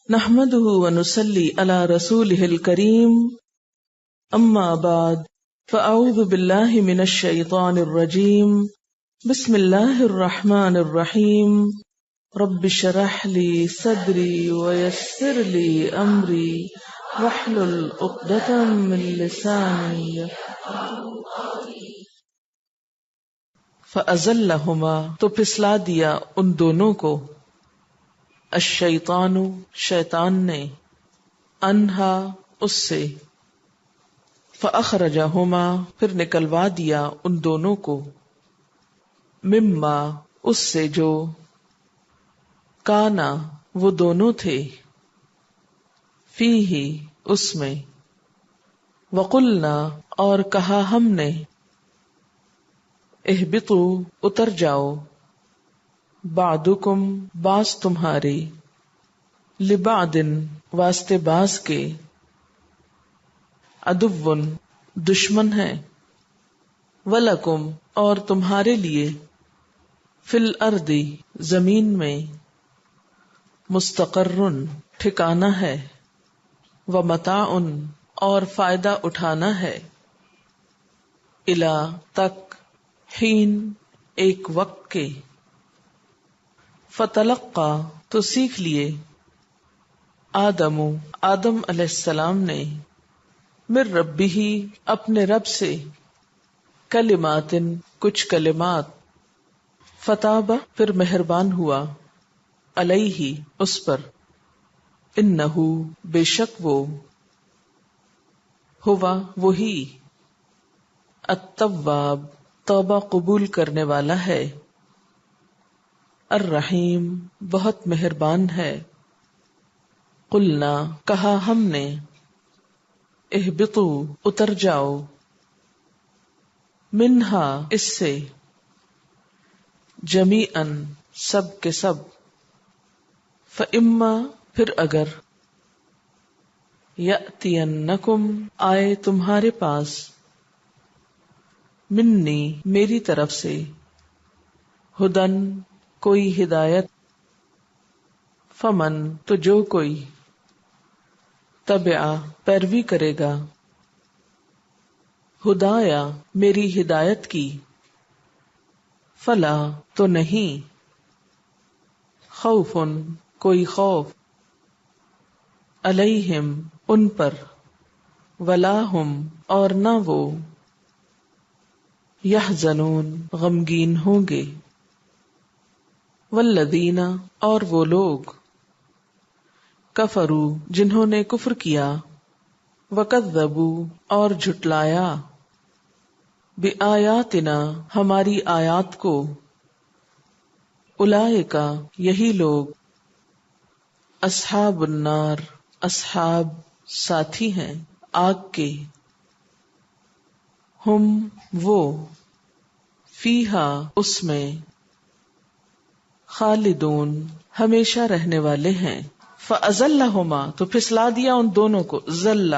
نحمده ونصلي على رسوله الكريم اما بعد فاعوذ بالله من الشيطان الرجيم بسم الله الرحمن الرحيم رب اشرح لي صدري ويسر لي امري واحلل عقدة من لساني فازلهما تو پھسلا دیا ان دونوں کو الشیطان شیطان نے انہا اس سے فاخرجہما پھر نکلوا دیا ان دونوں کو مما اس سے جو کانا وہ دونوں تھے فیہ اس میں وقلنا اور کہا ہم نے اہبطوا اتر جاؤ بعضکم بعض تمہارے لبعض واسطے بعض کے عدو دشمن ہے ولکم اور تمہارے لیے فی الارض زمین میں مستقر ٹھکانہ ہے ومتاع اور فائدہ اٹھانا ہے الی تک حین ایک وقت کے فتلقى تو سیکھ لیے آدم علیہ السلام نے من ربہ اپنے رب سے کلمات کچھ کلمات فتاب پھر مہربان ہوا علیہ اس پر انہ بے شک وہ ہوا وہی التواب توبہ قبول کرنے والا ہے الرحیم بہت مہربان ہے قلنا کہا ہم نے اہبطوا اتر جاؤ منہا اس سے جمیعاً سب کے سب فاما پھر اگر یأتینکم آئے تمہارے پاس منی میری طرف سے ہدن کوئی ہدایت فمن تو جو کوئی تبع پیروی کرے گا ہدایا میری ہدایت کی فلا تو نہیں خوف کوئی خوف علیہم ان پر ولا ہم اور نہ وہ یحزنون غمگین ہوں گے والذین اور وہ لوگ کفروا جنہوں نے کفر کیا وکذبوا اور جھٹلایا بآیاتنا ہماری آیات کو اولئک یہی لوگ اصحاب النار اصحاب ساتھی ہیں آگ کے ہم وہ فیہا اس میں خالدون ہمیشہ رہنے والے ہیں فازلہما تو پھسلا دیا ان دونوں کو زل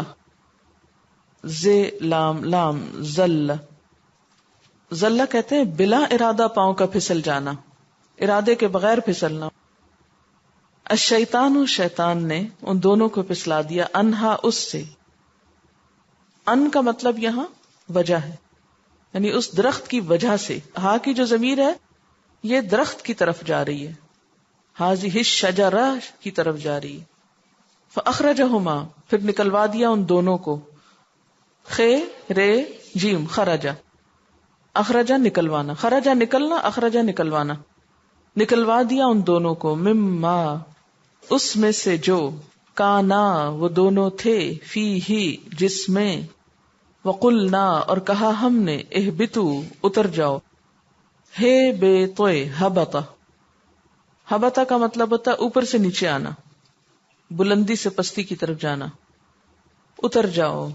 ز لام لام زل زل کہتے ہیں بلا ارادہ پاؤں کا پھسل جانا ارادے کے بغیر پھسلنا الشیطان شیطان نے ان دونوں کو پھسلا دیا انہا اس سے ان کا مطلب یہاں وجہ ہے یعنی اس درخت کی وجہ سے ہا کی جو ضمیر ہے یہ درخت کی طرف جا رہی ہے ہاذہ الشجرہ کی طرف جا رہی ہے فاخرجہما پھر نکلوا دیا ان دونوں کو خے رے جیم خرجا اخرجا نکلوانا خرجا نکلنا اخرجا نکلوانا نکلوا دیا ان دونوں کو مما اس میں سے جو کانا وہ دونوں تھے فی ہی جس میں وقلنا اور کہا ہم نے اہبطوا اتر جاؤ ہے بے توئے ہبتا ہبتا کا مطلب ہوتا ہے اوپر سے نیچے آنا بلندی سے پستی کی طرف جانا اتر جاؤ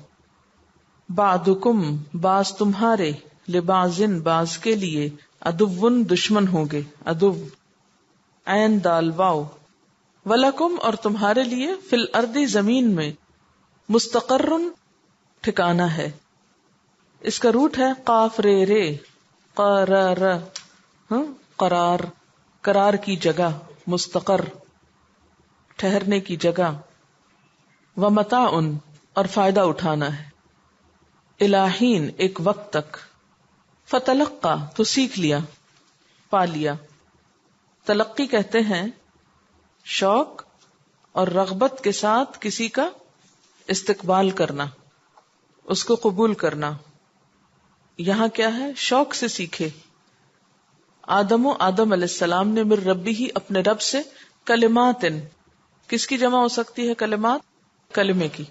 بعضکم بعض تمہارے لبعضن بعض کے لیے عدوٌ دشمن ہوں گے عدو عین دال واو ولکم اور تمہارے لیے فی الارض زمین میں مستقر ٹھکانا ہے اس کا روٹ ہے قاف رے رے قرار قرار قرار کی جگہ مستقر ٹھہرنے کی جگہ، ومتاع اور فائدہ اٹھانا ہے، الہین ایک وقت تک، فتلقا تو سیکھ لیا، پا لیا۔ تلقی کہتے ہیں شوق اور رغبت کے ساتھ کسی کا استقبال کرنا، اس کو قبول کرنا۔ یہاں کیا ہے؟ شوق سے سیکھے۔ آدم علیہ السلام نے من ربی ہی اپنے رب سے کلمات، کس کی جمع ہو سکتی ہے کلمات؟ کلمے کی،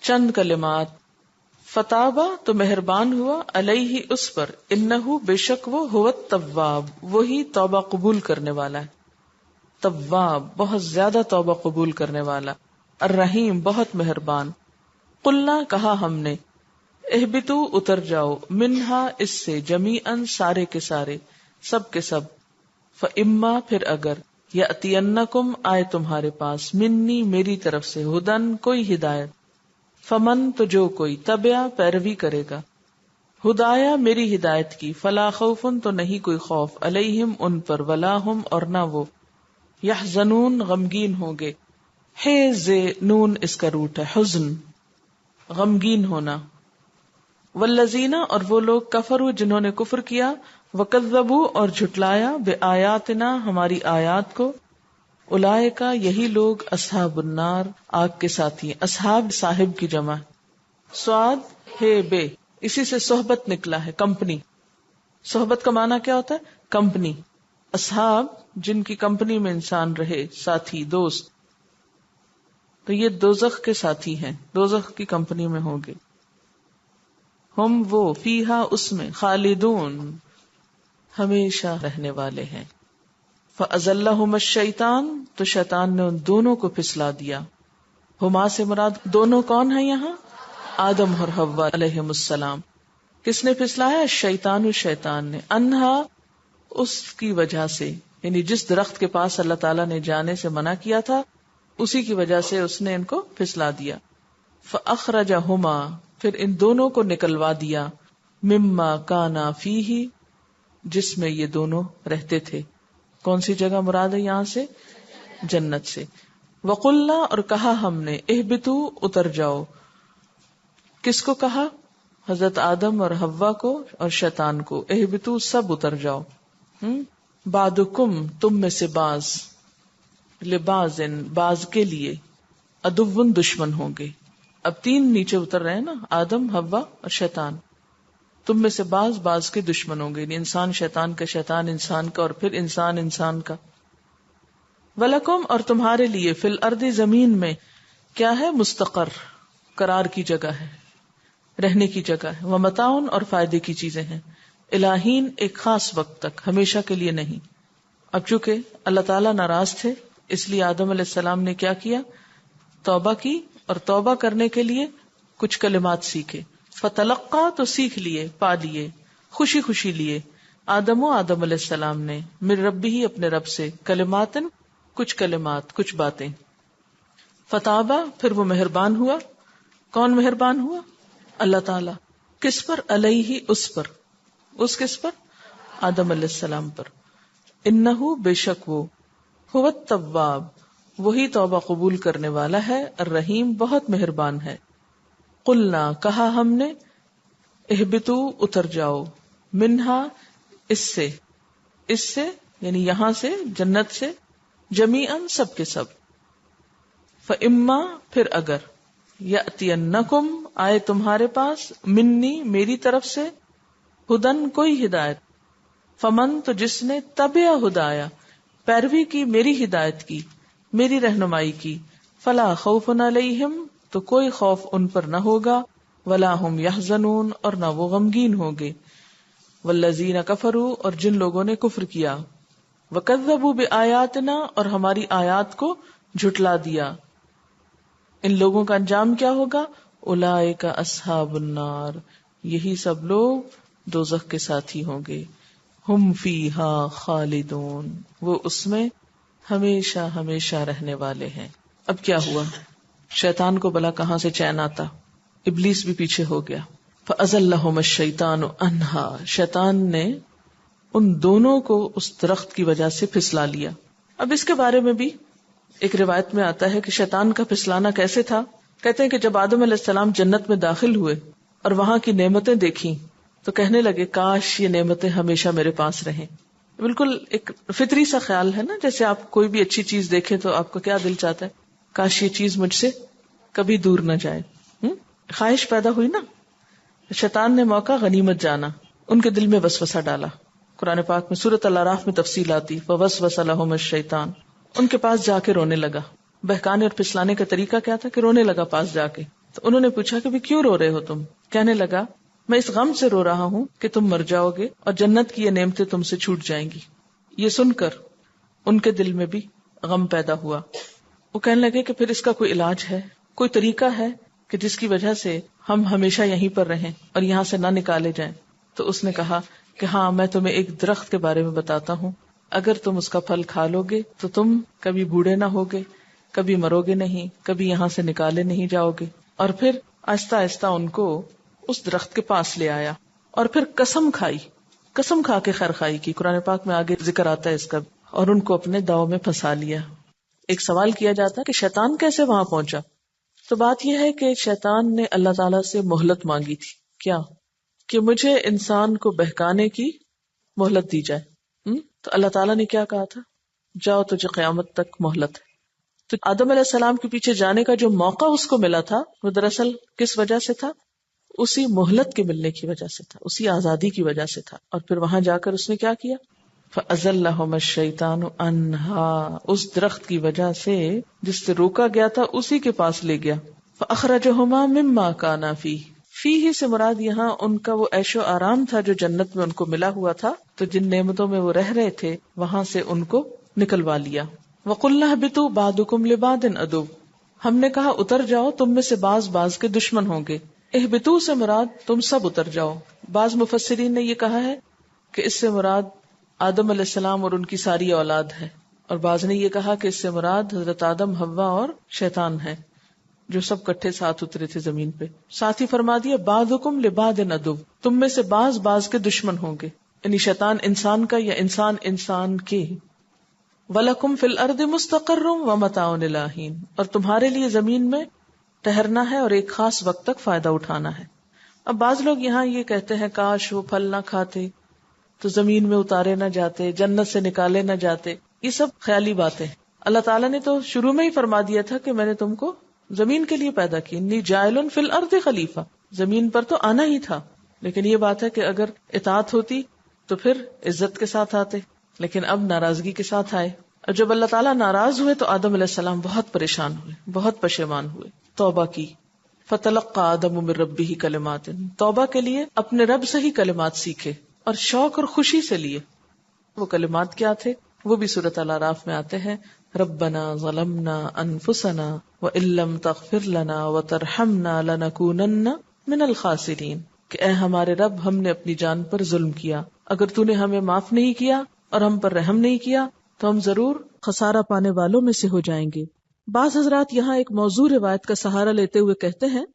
چند کلمات۔ فتابہ تو مہربان ہوا، علیہ اس پر، انہو بے شک وہ، هو التواب وہی توبہ قبول کرنے والا ہے، تواب بہت زیادہ توبہ قبول کرنے والا، الرحیم بہت مہربان۔ قلنا کہا ہم نے، اہبتو اتر جاؤ، منہا اس سے، جمیعاً سارے کے سارے، سب کے سب، فاما پھر اگر، یاتینکم آئے تمہارے پاس، منی میری طرف سے، ہدن کوئی ہدایت، فمن تو جو کوئی، تبع پیروی کرے گا، ہدایا میری ہدایت کی، فلا خوف تو نہیں کوئی خوف، علیہم ان پر، ولا ہم اور نہ وہ، یحزنون غمگین ہوں گے۔ حیز نون اس کا روٹ ہے، حزن غمگین ہونا۔ والذین اور وہ لوگ، کفروا جنہوں نے کفر کیا، وکذبوا اور جھٹلایا، بآیاتنا ہماری آیات کو، اولئک یہی لوگ، اصحاب النار آگ کے ساتھی ہیں۔ اصحاب صاحب کی جمع، سواد ہے بے، اسی سے صحبت نکلا ہے، کمپنی۔ صحبت کا معنی کیا ہوتا ہے؟ کمپنی۔ اصحاب جن کی کمپنی میں انسان رہے، ساتھی، دوست، تو یہ دوزخ کے ساتھی ہیں، دوزخ کی کمپنی میں ہوں گے۔ ہم وہ، فیہا اس میں، خالدون ہمیشہ رہنے والے ہیں۔ فَأَزَلَّهُمَ الشَّيْطَانُ تو شیطان نے ان دونوں کو پھسلا دیا۔ ہما سے مراد دونوں کون ہیں یہاں؟ آدم اور حوا علیہم السلام۔ کس نے پھسلایا؟ شیطان، شیطان نے، انہا اس کی وجہ سے، یعنی جس درخت کے پاس اللہ تعالیٰ نے جانے سے منع کیا تھا، اسی کی وجہ سے اس نے ان کو پھسلا دیا۔ فَأَخْرَجَهُمَا پھر ان دونوں کو نکلوا دیا، مما کانا فیہ جس میں یہ دونوں رہتے تھے۔ کون سی جگہ مراد ہے یہاں سے؟ جنت سے۔ وقلنا اور کہا ہم نے، اہبتو اتر جاؤ۔ کس کو کہا؟ حضرت آدم اور حوا کو اور شیطان کو، اہبتو سب اتر جاؤ۔ بعدکم تم میں سے بعض، لبعضن بعض کے لیے، عدوٌ دشمن ہوں گے۔ اب تین نیچے اتر رہے ہیں نا، آدم، حوا اور شیطان۔ تم میں سے بعض بعض کے دشمن ہوں گے، یعنی انسان شیطان کا، شیطان انسان کا، اور پھر انسان انسان کا۔ وَلَكُمْ اور تمہارے لیے، فی الارض زمین میں، کیا ہے؟ مستقر، قرار کی جگہ ہے، رہنے کی جگہ ہے، ومتاع اور فائدے کی چیزیں ہیں، الہین ایک خاص وقت تک، ہمیشہ کے لیے نہیں۔ اب چونکہ اللہ تعالیٰ ناراض تھے، اس لیے آدم علیہ السلام نے کیا کیا؟ توبہ کی، اور توبہ کرنے کے لیے کچھ کلمات سیکھے۔ فتلقا تو سیکھ لیے، پا لیے، خوشی خوشی لیے، آدم علیہ السلام نے، من ربی ہی اپنے رب سے، کلماتن کچھ کلمات، کچھ باتیں۔ فتابہ پھر وہ مہربان ہوا۔ کون مہربان ہوا؟ اللہ تعالی۔ کس پر؟ علیہ اس پر، اس کس پر؟ آدم علیہ السلام پر۔ انہو بے شک وہ، هو التواب وہی توبہ قبول کرنے والا ہے، الرحیم بہت مہربان ہے۔ قلنا کہا ہم نے، اہبتو اتر جاؤ، منہا اس سے یعنی یہاں سے، جنت سے، جمیعاً سب کے سب، فاما پھر اگر، یاتینکم آئے تمہارے پاس، منی میری طرف سے، ہدن کوئی ہدایت، فمن تو جس نے، تبع ہدایا پیروی کی میری ہدایت کی، میری رہنمائی کی، فلا خوف علیہم تو کوئی خوف ان پر نہ ہوگا، ولا ہم یحزنون اور نہ وہ غمگین ہوں گے۔ والذین کفروا اور جن لوگوں نے کفر کیا، وکذبوا بآیاتنا اور ہماری آیات کو جھٹلا دیا، ان لوگوں کا انجام کیا ہوگا؟ اولئک اصحاب النار یہی سب لوگ دوزخ کے ساتھی ہوں گے، ہم فیہا خالدون وہ اس میں ہمیشہ ہمیشہ رہنے والے ہیں۔ اب کیا ہوا؟ شیطان کو بلا کہاں سے چین آتا، ابلیس بھی پیچھے ہو گیا۔ فَأَزَلَّهُمَ الشَّيْطَانُ عَنْهَا شیطان نے ان دونوں کو اس درخت کی وجہ سے پھسلا لیا۔ اب اس کے بارے میں بھی ایک روایت میں آتا ہے کہ شیطان کا پھسلانا کیسے تھا. کہتے ہیں کہ جب آدم علیہ السلام جنت میں داخل ہوئے اور وہاں کی نعمتیں دیکھیں تو کہنے لگے کاش یہ نعمتیں ہمیشہ میرے پاس رہیں. بالکل ایک فطری سا خیال ہے نا، جیسے آپ کوئی بھی اچھی چیز دیکھیں تو آپ کو کیا دل چاہتا ہے، کاش یہ چیز مجھ سے کبھی دور نہ جائے. خواہش پیدا ہوئی نا. شیطان نے موقع غنیمت جانا، ان کے دل میں وسوسہ ڈالا. قرآن پاک میں سورۃ الاعراف میں تفصیل آتی فوسوس لہم الشیطان، ان کے پاس جا کے رونے لگا. بہکانے اور پھسلانے کا طریقہ کیا تھا کہ رونے لگا پاس جا کے. تو انہوں نے پوچھا کہ بھی کیوں رو رہے ہو تم؟ کہنے لگا میں اس غم سے رو رہا ہوں کہ تم مر جاؤ گے اور جنت کی یہ نعمتیں تم سے چھوٹ جائیں گی. یہ سن کر ان کے دل میں بھی غم پیدا ہوا. وہ کہنے لگے کہ پھر اس کا کوئی علاج ہے، کوئی طریقہ ہے کہ جس کی وجہ سے ہم ہمیشہ یہیں پر رہیں اور یہاں سے نہ نکالے جائیں. تو اس نے کہا کہ ہاں میں تمہیں ایک درخت کے بارے میں بتاتا ہوں، اگر تم اس کا پھل کھا لو گے تو تم کبھی بوڑھے نہ ہوگے، کبھی مرو گے نہیں، کبھی یہاں سے نکالے نہیں جاؤ گے. اور پھر آہستہ آہستہ ان کو اس درخت کے پاس لے آیا اور پھر قسم کھائی، قسم کھا کے خیر خائی کی. قرآن پاک میں آگے ذکر آتا ہے اس کا. اور ان کو اپنے داؤ میں پھنسا لیا. ایک سوال کیا جاتا ہے کہ شیطان کیسے وہاں پہنچا؟ تو بات یہ ہے کہ شیطان نے اللہ تعالیٰ سے مہلت مانگی تھی. کیا؟ کہ مجھے انسان کو بہکانے کی مہلت دی جائے. تو اللہ تعالیٰ نے کیا کہا تھا؟ جاؤ تجھے قیامت تک مہلت ہے. تو آدم علیہ السلام کے پیچھے جانے کا جو موقع اس کو ملا تھا وہ دراصل کس وجہ سے تھا؟ اسی مہلت کے ملنے کی وجہ سے تھا، اسی آزادی کی وجہ سے تھا. اور پھر وہاں جا کر اس نے کیا کیا؟ فَأَزَلَّهُمَا الشَّيْطَانُ عَنْهَا، اس درخت کی وجہ سے جس سے روکا گیا تھا اسی کے پاس لے گیا. فَأَخْرَجَهُمَا مِمَّا كَانَا فِيهِ، فِيهِ سے مراد یہاں ان کا وہ عیش و آرام تھا جو جنت میں ان کو ملا ہوا تھا. تو جن نعمتوں میں وہ رہ رہے تھے وہاں سے ان کو نکلوا لیا. وَقُلْنَا اهْبِطُوا بَعْضُكُمْ لِبَعْضٍ عَدُوٌّ، ہم نے کہا اتر جاؤ، تم میں سے بعض بعض کے دشمن ہوں گے. اہبطوا سے مراد تم سب اتر جاؤ. بعض مفسرین نے یہ کہا ہے کہ اس سے مراد آدم علیہ السلام اور ان کی ساری اولاد ہے، اور بعض نے یہ کہا کہ اس سے مراد حضرت آدم، حوا اور شیطان ہے جو سب کٹھے ساتھ اترے تھے زمین پہ. ساتھ ہی فرما دیا بعضکم لبعض عدو، تم میں سے بعض بعض کے دشمن ہوں گے، یعنی شیطان انسان کا یا انسان انسان کے. وَلَكُمْ فِي الْأَرْضِ مُسْتَقَرٌّ وَمَتَاعٌ إِلَىٰ حِينٍ، اور تمہارے لیے زمین میں ٹہرنا ہے اور ایک خاص وقت تک فائدہ اٹھانا ہے. اب بعض لوگ یہاں یہ کہتے ہیں کاش وہ پھل نہ کھاتے تو زمین میں اتارے نہ جاتے، جنت سے نکالے نہ جاتے. یہ سب خیالی باتیں. اللہ تعالیٰ نے تو شروع میں ہی فرما دیا تھا کہ میں نے تم کو زمین کے لیے پیدا کی، انی جاعل فی الارض خلیفہ، زمین پر تو آنا ہی تھا. لیکن یہ بات ہے کہ اگر اطاعت ہوتی تو پھر عزت کے ساتھ آتے، لیکن اب ناراضگی کے ساتھ آئے. اور جب اللہ تعالیٰ ناراض ہوئے تو آدم علیہ السلام بہت پریشان ہوئے، بہت پشیمان ہوئے، توبہ کی. فَتَلَقَّى آدَمُ مِن رَبِّهِ كَلِمَاتٍ، توبہ کے لیے اپنے رب سے ہی کلمات سیکھے اور شوق اور خوشی سے لیے. وہ کلمات کیا تھے؟ وہ بھی سورۃ الاعراف میں آتے ہیں. ربنا ظلمنا انفسنا وان لم تغفر لنا وترحمنا لنکونن من الخاسرین، کہ اے ہمارے رب ہم نے اپنی جان پر ظلم کیا، اگر تو نے ہمیں معاف نہیں کیا اور ہم پر رحم نہیں کیا تو ہم ضرور خسارہ پانے والوں میں سے ہو جائیں گے. بعض حضرات یہاں ایک موضوع روایت کا سہارا لیتے ہوئے کہتے ہیں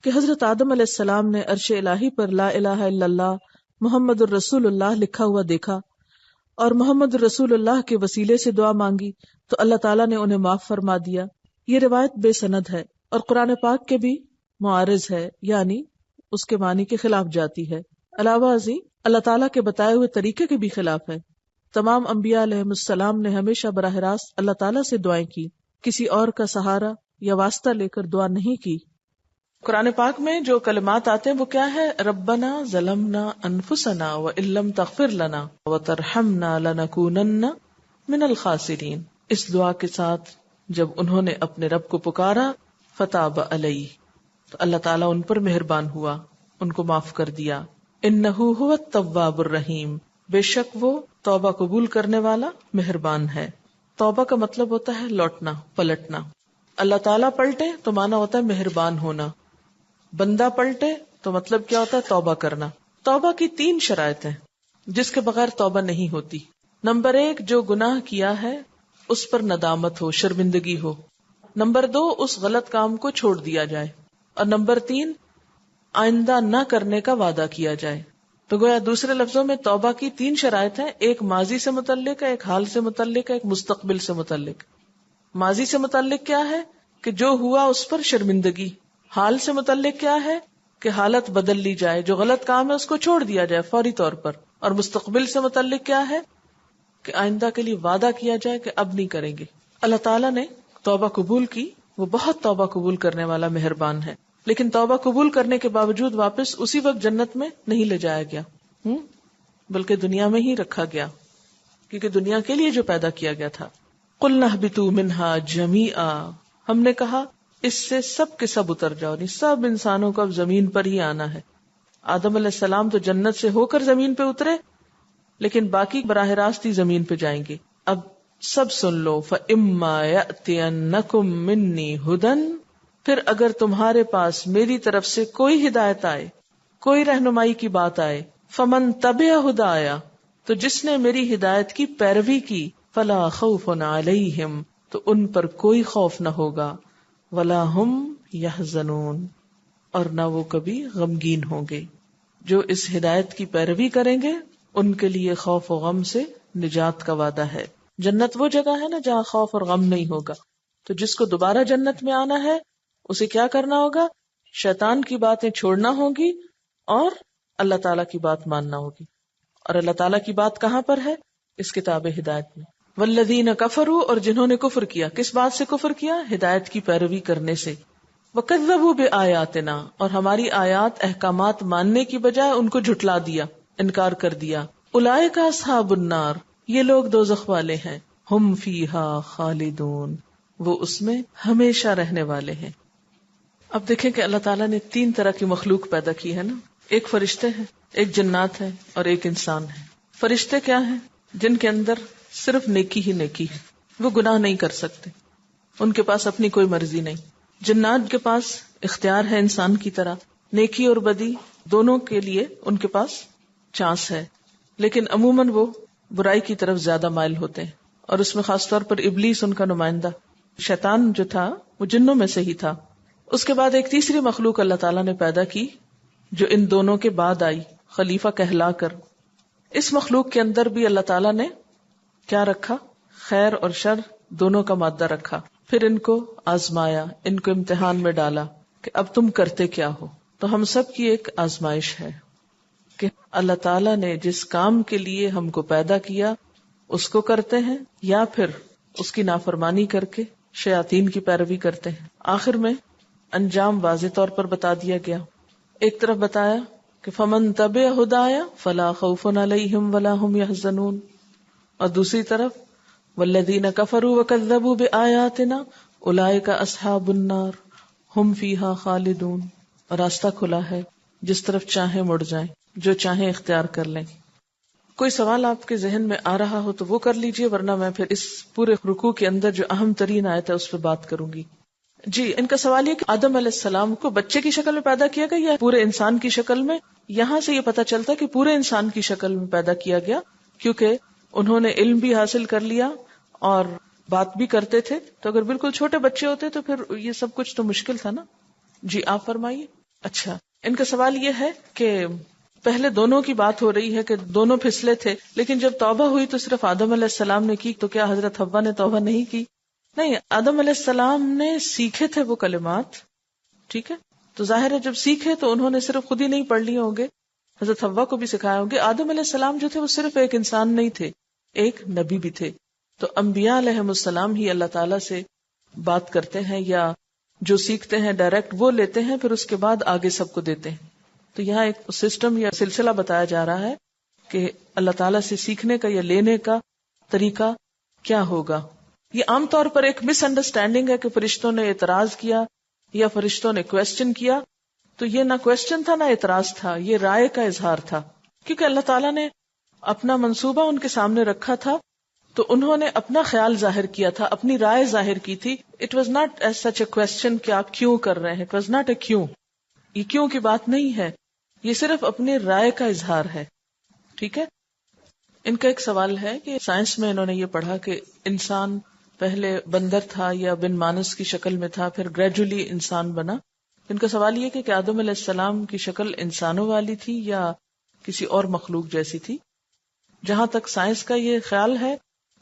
کہ حضرت آدم علیہ السلام نے عرش الہی پر لا الہ الا اللہ محمد الرسول اللہ لکھا ہوا دیکھا اور محمد الرسول اللہ کے وسیلے سے دعا مانگی تو اللہ تعالیٰ نے انہیں معاف فرما دیا. یہ روایت بے سند ہے اور قرآن پاک کے بھی معارض ہے، یعنی اس کے معنی کے خلاف جاتی ہے. علاوہ ازیں اللہ تعالیٰ کے بتائے ہوئے طریقے کے بھی خلاف ہے. تمام انبیاء علیہ السلام نے ہمیشہ براہ راست اللہ تعالیٰ سے دعائیں کی، کسی اور کا سہارا یا واسطہ لے کر دعا نہیں کی. قرآن پاک میں جو کلمات آتے ہیں وہ کیا ہے؟ ربنا ظلمنا انفسنا وان لم تغفر لنا وترحمنا لنکونن من الخاسرین. اس دعا کے ساتھ جب انہوں نے اپنے رب کو پکارا فتاب علیہ، تو اللہ تعالیٰ ان پر مہربان ہوا، ان کو معاف کر دیا. انہ هو التواب الرحیم، بے شک وہ توبہ قبول کرنے والا مہربان ہے. توبہ کا مطلب ہوتا ہے لوٹنا، پلٹنا. اللہ تعالیٰ پلٹے تو مانا ہوتا ہے مہربان ہونا، بندہ پلٹے تو مطلب کیا ہوتا ہے؟ توبہ کرنا. توبہ کی 3 شرائط ہیں جس کے بغیر توبہ نہیں ہوتی. نمبر 1، جو گناہ کیا ہے اس پر ندامت ہو، شرمندگی ہو. نمبر 2، اس غلط کام کو چھوڑ دیا جائے. اور نمبر 3، آئندہ نہ کرنے کا وعدہ کیا جائے. تو گویا دوسرے لفظوں میں توبہ کی 3 شرائط ہیں، ایک ماضی سے متعلق ہے، ایک حال سے متعلق ہے، ایک مستقبل سے متعلق. ماضی سے متعلق کیا ہے کہ جو ہوا اس پر شرمندگی، حال سے متعلق کیا ہے کہ حالت بدل لی جائے، جو غلط کام ہے اس کو چھوڑ دیا جائے فوری طور پر، اور مستقبل سے متعلق کیا ہے کہ آئندہ کے لیے وعدہ کیا جائے کہ اب نہیں کریں گے۔ اللہ تعالیٰ نے توبہ قبول کی، وہ بہت توبہ قبول کرنے والا مہربان ہے، لیکن توبہ قبول کرنے کے باوجود واپس اسی وقت جنت میں نہیں لے جایا گیا، بلکہ دنیا میں ہی رکھا گیا، کیونکہ دنیا کے لیے جو پیدا کیا گیا تھا۔ قُلْنَا اهْبِطُوا مِنْهَا جَمِيعًا، ہم نے کہا اس سے سب کے سب اتر جاؤ، نہیں سب انسانوں کو اب زمین پر ہی آنا ہے۔ آدم علیہ السلام تو جنت سے ہو کر زمین پہ اترے، لیکن باقی براہ راست ہی زمین پہ جائیں گے۔ اب سب سن لو، فَإِمَّا يَأْتِيَنَّكُم مِّنِّي هُدًى، پھر اگر تمہارے پاس میری طرف سے کوئی ہدایت آئے، کوئی رہنمائی کی بات آئے، فَمَن تَبِعَ هُدَايَ، تو جس نے میری ہدایت کی پیروی کی، فَلَا خَوْفٌ عَلَيْهِمْ، تو ان پر کوئی خوف نہ ہوگا، وَلَا هُمْ يَحْزَنُونَ، اور نہ وہ کبھی غمگین ہوں گے۔ جو اس ہدایت کی پیروی کریں گے ان کے لیے خوف و غم سے نجات کا وعدہ ہے۔ جنت وہ جگہ ہے نا جہاں خوف اور غم نہیں ہوگا، تو جس کو دوبارہ جنت میں آنا ہے اسے کیا کرنا ہوگا؟ شیطان کی باتیں چھوڑنا ہوگی اور اللہ تعالیٰ کی بات ماننا ہوگی۔ اور اللہ تعالیٰ کی بات کہاں پر ہے؟ اس کتاب ہدایت میں۔ والذین کفروا، اور جنہوں نے کفر کیا، کس بات سے کفر کیا؟ ہدایت کی پیروی کرنے سے۔ وکذبوا بآیاتنا، اور ہماری آیات احکامات ماننے کی بجائے ان کو جھٹلا دیا، انکار کر دیا۔ اولئک اصحاب النار، یہ لوگ دوزخ والے ہیں۔ ہم فیہا خالدون، وہ اس میں ہمیشہ رہنے والے ہیں۔ اب دیکھیں کہ اللہ تعالیٰ نے 3 طرح کی مخلوق پیدا کی ہے نا، ایک فرشتے ہیں، ایک جنات ہے اور ایک انسان ہے۔ فرشتے کیا ہیں؟ جن کے اندر صرف نیکی ہی نیکی ہے، وہ گناہ نہیں کر سکتے، ان کے پاس اپنی کوئی مرضی نہیں۔ جنات کے پاس اختیار ہے انسان کی طرح، نیکی اور بدی دونوں کے لیے ان کے پاس چانس ہے، لیکن عموماً وہ برائی کی طرف زیادہ مائل ہوتے ہیں، اور اس میں خاص طور پر ابلیس ان کا نمائندہ، شیطان جو تھا وہ جنوں میں سے ہی تھا۔ اس کے بعد ایک تیسری مخلوق اللہ تعالیٰ نے پیدا کی جو ان دونوں کے بعد آئی، خلیفہ کہلا کر۔ اس مخلوق کے اندر بھی اللہ تعالیٰ نے کیا رکھا؟ خیر اور شر دونوں کا مادہ رکھا، پھر ان کو آزمایا، ان کو امتحان میں ڈالا کہ اب تم کرتے کیا ہو۔ تو ہم سب کی ایک آزمائش ہے کہ اللہ تعالیٰ نے جس کام کے لیے ہم کو پیدا کیا اس کو کرتے ہیں یا پھر اس کی نافرمانی کر کے شیاطین کی پیروی کرتے ہیں۔ آخر میں انجام واضح طور پر بتا دیا گیا۔ ایک طرف بتایا کہ فمن تبع ہدایا فلا خوف علیہم ولا هم يحزنون، اور دوسری طرف والذین کفروا وکذبوا بآیاتنا اولئک اصحاب النار هم فیہا خالدون، اور راستہ کھلا ہے، جس طرف چاہیں مڑ جائیں، جو چاہیں اختیار کر لیں۔ کوئی سوال آپ کے ذہن میں آ رہا ہو تو وہ کر لیجئے، ورنہ میں پھر اس پورے رکوع کے اندر جو اہم ترین آیت ہے اس پہ بات کروں گی۔ جی، ان کا سوال یہ کہ آدم علیہ السلام کو بچے کی شکل میں پیدا کیا گیا یا پورے انسان کی شکل میں؟ یہاں سے یہ پتہ چلتا کہ پورے انسان کی شکل میں پیدا کیا گیا، کیونکہ انہوں نے علم بھی حاصل کر لیا اور بات بھی کرتے تھے، تو اگر بالکل چھوٹے بچے ہوتے تو پھر یہ سب کچھ تو مشکل تھا نا۔ جی آپ فرمائیے۔ اچھا، ان کا سوال یہ ہے کہ پہلے دونوں کی بات ہو رہی ہے کہ دونوں پھسلے تھے، لیکن جب توبہ ہوئی تو صرف آدم علیہ السلام نے کی، تو کیا حضرت حوا نے توبہ نہیں کی؟ نہیں، آدم علیہ السلام نے سیکھے تھے وہ کلمات، ٹھیک ہے، تو ظاہر ہے جب سیکھے تو انہوں نے صرف خود ہی نہیں پڑھ لیے ہوں گے، حضرت حوا کو بھی سکھائے ہوں گے۔ آدم علیہ السلام جو تھے وہ صرف ایک انسان نہیں تھے، ایک نبی بھی تھے، تو انبیاء علیہم السلام ہی اللہ تعالیٰ سے بات کرتے ہیں، یا جو سیکھتے ہیں ڈائریکٹ وہ لیتے ہیں، پھر اس کے بعد آگے سب کو دیتے ہیں۔ تو یہاں ایک سسٹم یا سلسلہ بتایا جا رہا ہے کہ اللہ تعالیٰ سے سیکھنے کا یا لینے کا طریقہ کیا ہوگا۔ یہ عام طور پر ایک مس انڈرسٹینڈنگ ہے کہ فرشتوں نے اعتراض کیا یا فرشتوں نے کویسچن کیا، تو یہ نہ کویسچن تھا نہ اعتراض تھا، یہ رائے کا اظہار تھا، کیونکہ اللہ تعالیٰ نے اپنا منصوبہ ان کے سامنے رکھا تھا، تو انہوں نے اپنا خیال ظاہر کیا تھا، اپنی رائے ظاہر کی تھی۔ It was not as such a question کہ آپ کیوں کر رہے ہیں، اٹ واز ناٹ اے کیوں، یہ کیوں کی بات نہیں ہے، یہ صرف اپنی رائے کا اظہار ہے، ٹھیک ہے۔ ان کا ایک سوال ہے کہ سائنس میں انہوں نے یہ پڑھا کہ انسان پہلے بندر تھا یا بن مانس کی شکل میں تھا، پھر گریجولی انسان بنا۔ ان کا سوال یہ کہ آدم علیہ السلام کی شکل انسانوں والی تھی یا کسی اور مخلوق جیسی تھی؟ جہاں تک سائنس کا یہ خیال ہے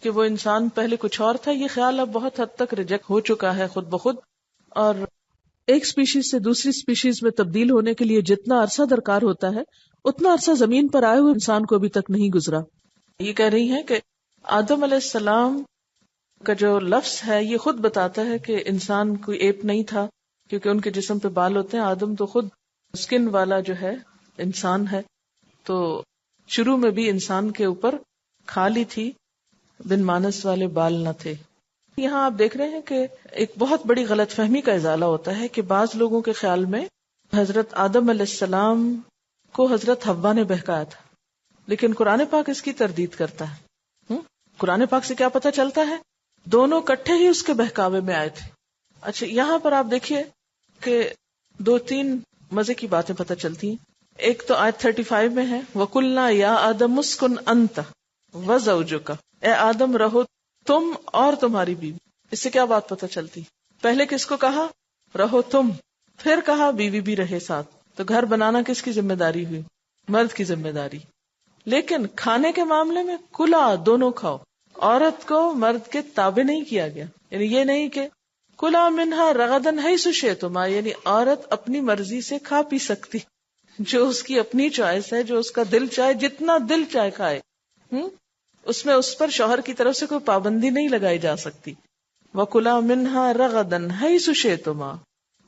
کہ وہ انسان پہلے کچھ اور تھا، یہ خیال اب بہت حد تک ریجیکٹ ہو چکا ہے خود بخود. اور ایک سپیشیز سے دوسری سپیشیز میں تبدیل ہونے کے لیے جتنا عرصہ درکار ہوتا ہے اتنا عرصہ زمین پر آئے ہوئے انسان کو ابھی تک نہیں گزرا. یہ کہہ رہی ہیں کہ آدم علیہ السلام کا جو لفظ ہے یہ خود بتاتا ہے کہ انسان کوئی ایپ نہیں تھا، کیونکہ ان کے جسم پہ بال ہوتے ہیں. آدم تو خود اسکن والا جو ہے انسان ہے، تو شروع میں بھی انسان کے اوپر کھال ہی تھی، بن مانس والے بال نہ تھے. یہاں آپ دیکھ رہے ہیں کہ ایک بہت بڑی غلط فہمی کا ازالہ ہوتا ہے کہ بعض لوگوں کے خیال میں حضرت آدم علیہ السلام کو حضرت حوا نے بہکایا تھا، لیکن قرآن پاک اس کی تردید کرتا ہے. قرآن پاک سے کیا پتہ چلتا ہے؟ دونوں کٹھے ہی اس کے بہکاوے میں آئے تھے. اچھا، یہاں پر آپ دیکھیے کہ 2-3 مزے کی باتیں پتہ چلتی ہیں. ایک تو آیت 35 میں ہے وَقُلْنَا يَا آدَمُ اسْكُنْ أَنْتَ وَزَوْجُكَ، اے آدم رہو تم اور تمہاری بیوی. اس سے کیا بات پتہ چلتی؟ پہلے کس کو کہا رہو تم، پھر کہا بیوی بھی رہے ساتھ. تو گھر بنانا کس کی ذمہ داری ہوئی؟ مرد کی ذمہ داری. لیکن کھانے کے معاملے میں کلا دونوں کھاؤ، عورت کو مرد کے تابع نہیں کیا گیا. یعنی یہ نہیں کہ کلا منہا رغدن حیث شئتما، یعنی عورت اپنی مرضی سے کھا پی سکتی، جو اس کی اپنی چوائس ہے، جو اس کا دل چاہے جتنا دل چاہے کھائے. اس میں اس پر شوہر کی طرف سے کوئی پابندی نہیں لگائی جا سکتی. وَكُلَا مِنْهَا رَغَدًا حَيْثُ شِئْتُمَا،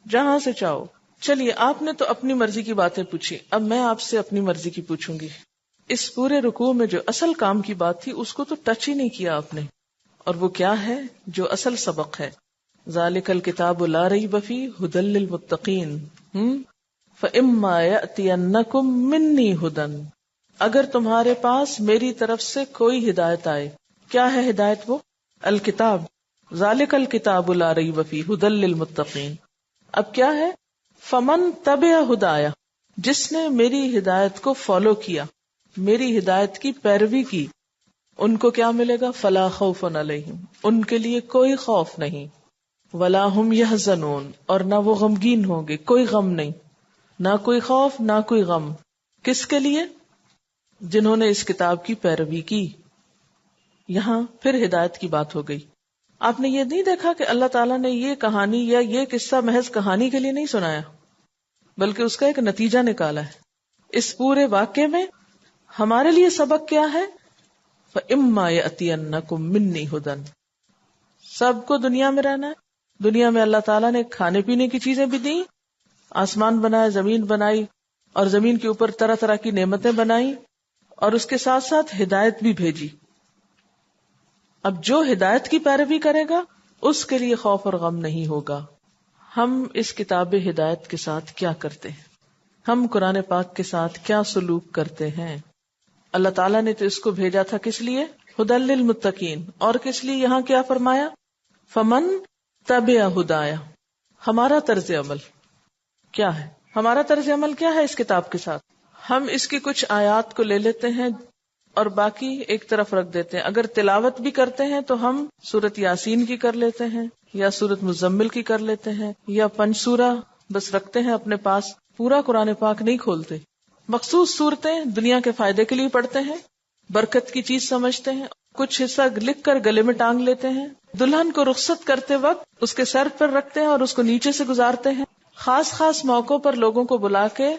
جہاں سے چاہو. چلیے، آپ نے تو اپنی مرضی کی باتیں پوچھی، اب میں آپ سے اپنی مرضی کی پوچھوں گی. اس پورے رکوع میں جو اصل کام کی بات تھی اس کو تو ٹچ ہی نہیں کیا آپ نے، اور وہ کیا ہے جو اصل سبق ہے؟ ذَلِكَ الْكِتَابُ لَا رَيْبَ فِيهِ هُدًى لِّلْمُتَّقِينَ فَإِمَّا يَأْتِيَنَّكُم مِّنِّي هُدًى، اگر تمہارے پاس میری طرف سے کوئی ہدایت آئے. کیا ہے ہدایت؟ وہ الکتاب. ذالک الکتاب لا ریب فیہ ھدی للمتقین. اب کیا ہے؟ فمن تبع ہدایا، جس نے میری ہدایت کو فالو کیا، میری ہدایت کی پیروی کی، ان کو کیا ملے گا؟ فلا خوف علیہم، ان کے لیے کوئی خوف نہیں. ولا ہم یحزنون، اور نہ وہ غمگین ہوں گے، کوئی غم نہیں، نہ کوئی خوف نہ کوئی غم. کس کے لیے؟ جنہوں نے اس کتاب کی پیروی کی. یہاں پھر ہدایت کی بات ہو گئی. آپ نے یہ نہیں دیکھا کہ اللہ تعالیٰ نے یہ کہانی یا یہ قصہ محض کہانی کے لیے نہیں سنایا، بلکہ اس کا ایک نتیجہ نکالا ہے. اس پورے واقعے میں ہمارے لیے سبق کیا ہے؟ فَإِمَّا يَأْتِيَنَّكُم مِّنِّي ھُدًى. سب کو دنیا میں رہنا ہے. دنیا میں اللہ تعالیٰ نے کھانے پینے کی چیزیں بھی دیں، آسمان بنایا، زمین بنائی، اور زمین کے اوپر طرح طرح کی نعمتیں بنائی، اور اس کے ساتھ ساتھ ہدایت بھی بھیجی. اب جو ہدایت کی پیروی کرے گا اس کے لیے خوف اور غم نہیں ہوگا. ہم اس کتاب ہدایت کے ساتھ کیا کرتے ہیں؟ ہم قرآن پاک کے ساتھ کیا سلوک کرتے ہیں؟ اللہ تعالیٰ نے تو اس کو بھیجا تھا کس لیے؟ ھدی للمتقین. اور کس لیے یہاں کیا فرمایا؟ فمن تبع ہدایا. ہمارا طرز عمل کیا ہے؟ ہمارا طرز عمل کیا ہے اس کتاب کے ساتھ؟ ہم اس کی کچھ آیات کو لے لیتے ہیں اور باقی ایک طرف رکھ دیتے ہیں. اگر تلاوت بھی کرتے ہیں تو ہم سورت یاسین کی کر لیتے ہیں، یا سورت مزمل کی کر لیتے ہیں، یا پنج سورہ بس رکھتے ہیں اپنے پاس. پورا قرآن پاک نہیں کھولتے. مخصوص صورتیں دنیا کے فائدے کے لیے پڑھتے ہیں، برکت کی چیز سمجھتے ہیں، کچھ حصہ لکھ کر گلے میں ٹانگ لیتے ہیں. دلہن کو رخصت کرتے وقت اس کے سر پر رکھتے ہیں اور اس کو نیچے سے گزارتے ہیں. خاص خاص موقعوں پر لوگوں کو بلا کے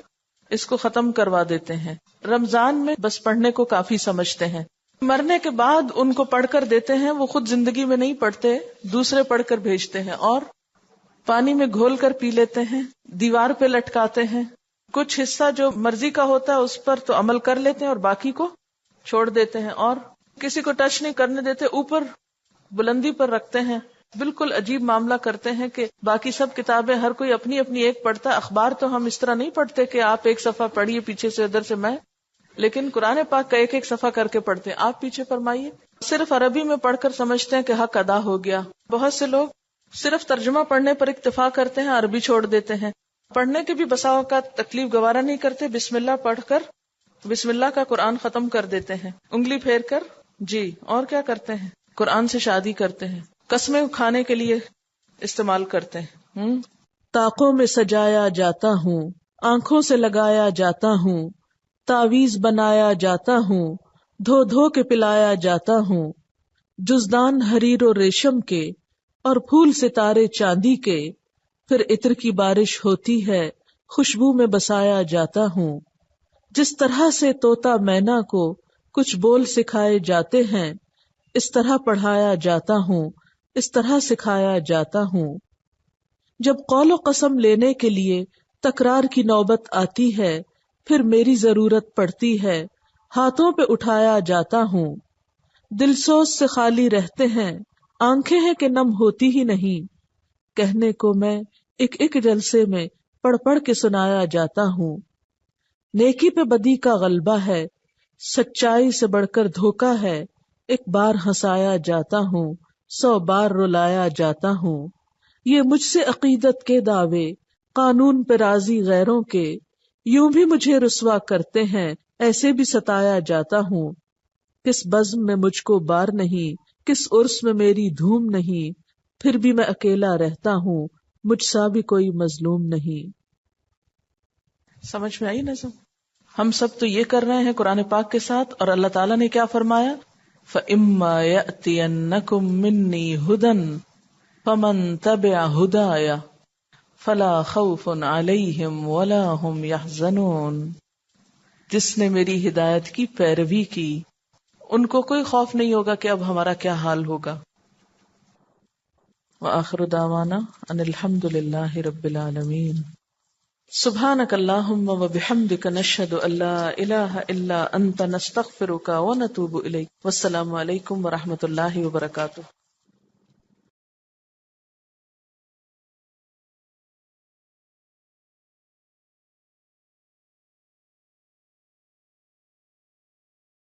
اس کو ختم کروا دیتے ہیں. رمضان میں بس پڑھنے کو کافی سمجھتے ہیں. مرنے کے بعد ان کو پڑھ کر دیتے ہیں، وہ خود زندگی میں نہیں پڑھتے، دوسرے پڑھ کر بھیجتے ہیں، اور پانی میں گھول کر پی لیتے ہیں، دیوار پہ لٹکاتے ہیں. کچھ حصہ جو مرضی کا ہوتا ہے اس پر تو عمل کر لیتے ہیں اور باقی کو چھوڑ دیتے ہیں، اور کسی کو ٹچ نہیں کرنے دیتے، اوپر بلندی پر رکھتے ہیں. بالکل عجیب معاملہ کرتے ہیں کہ باقی سب کتابیں ہر کوئی اپنی اپنی ایک پڑھتا ہے. اخبار تو ہم اس طرح نہیں پڑھتے کہ آپ ایک صفحہ پڑھیے پیچھے سے ادھر سے میں، لیکن قرآن پاک کا ایک ایک صفحہ کر کے پڑھتے ہیں. آپ پیچھے فرمائیے. صرف عربی میں پڑھ کر سمجھتے ہیں کہ حق ادا ہو گیا. بہت سے لوگ صرف ترجمہ پڑھنے پر اکتفا کرتے ہیں، عربی چھوڑ دیتے ہیں. پڑھنے کے بھی بسا اوقات تکلیف گوارا نہیں کرتے، بسم اللہ پڑھ کر بسم اللہ کا قرآن ختم کر دیتے ہیں، انگلی پھیر کر. جی، اور کیا کرتے ہیں؟ قرآن سے شادی کرتے ہیں، قسمیں کھانے کے لیے استعمال کرتے ہیں. طاقوں میں سجایا جاتا ہوں، آنکھوں سے لگایا جاتا ہوں، تعویذ بنایا جاتا ہوں، دھو دھو کے پلایا جاتا ہوں. جزدان حریر و ریشم کے اور پھول ستارے چاندی کے، پھر عطر کی بارش ہوتی ہے خوشبو میں بسایا جاتا ہوں. جس طرح سے طوطا مینا کو کچھ بول سکھائے جاتے ہیں، اس طرح پڑھایا جاتا ہوں، اس طرح سکھایا جاتا ہوں. جب قول و قسم لینے کے لیے تکرار کی نوبت آتی ہے، پھر میری ضرورت پڑتی ہے، ہاتھوں پہ اٹھایا جاتا ہوں. دل سوز سے خالی رہتے ہیں، آنکھیں ہیں کہ نم ہوتی ہی نہیں. کہنے کو میں ایک ایک جلسے میں پڑھ پڑھ کے سنایا جاتا ہوں. نیکی پہ بدی کا غلبہ ہے، سچائی سے بڑھ کر دھوکا ہے. ایک بار ہنسایا جاتا ہوں، 100 بار رلایا جاتا ہوں. یہ مجھ سے عقیدت کے دعوے، قانون پہ راضی غیروں کے. یوں بھی مجھے رسوا کرتے ہیں، ایسے بھی ستایا جاتا ہوں. کس بزم میں مجھ کو بار نہیں، کس عرس میں میری دھوم نہیں. پھر بھی میں اکیلا رہتا ہوں، مجھ سا بھی کوئی مظلوم نہیں. سمجھ میں آئی نظم؟ ہم سب تو یہ کر رہے ہیں قرآن پاک کے ساتھ، اور اللہ تعالیٰ نے کیا فرمایا؟ فَإِمَّا يَأْتِيَنَّكُم مِّنِّي هُدًى فَمَن تَبِعَ هُدَايَ فَلَا خَوْفٌ عَلَيْهِمْ وَلَا هُمْ يَحْزَنُونَ. جس نے میری ہدایت کی پیروی کی، ان کو کوئی خوف نہیں ہوگا کہ اب ہمارا کیا حال ہوگا. وآخر دعوانا ان الحمد للہ رب العالمین. سبحانک اللہم وبحمدک نشہد ان لا الہ الا انت نستغفرک ونتوب الیک. والسلام علیکم ورحمۃ اللہ وبرکاتہ.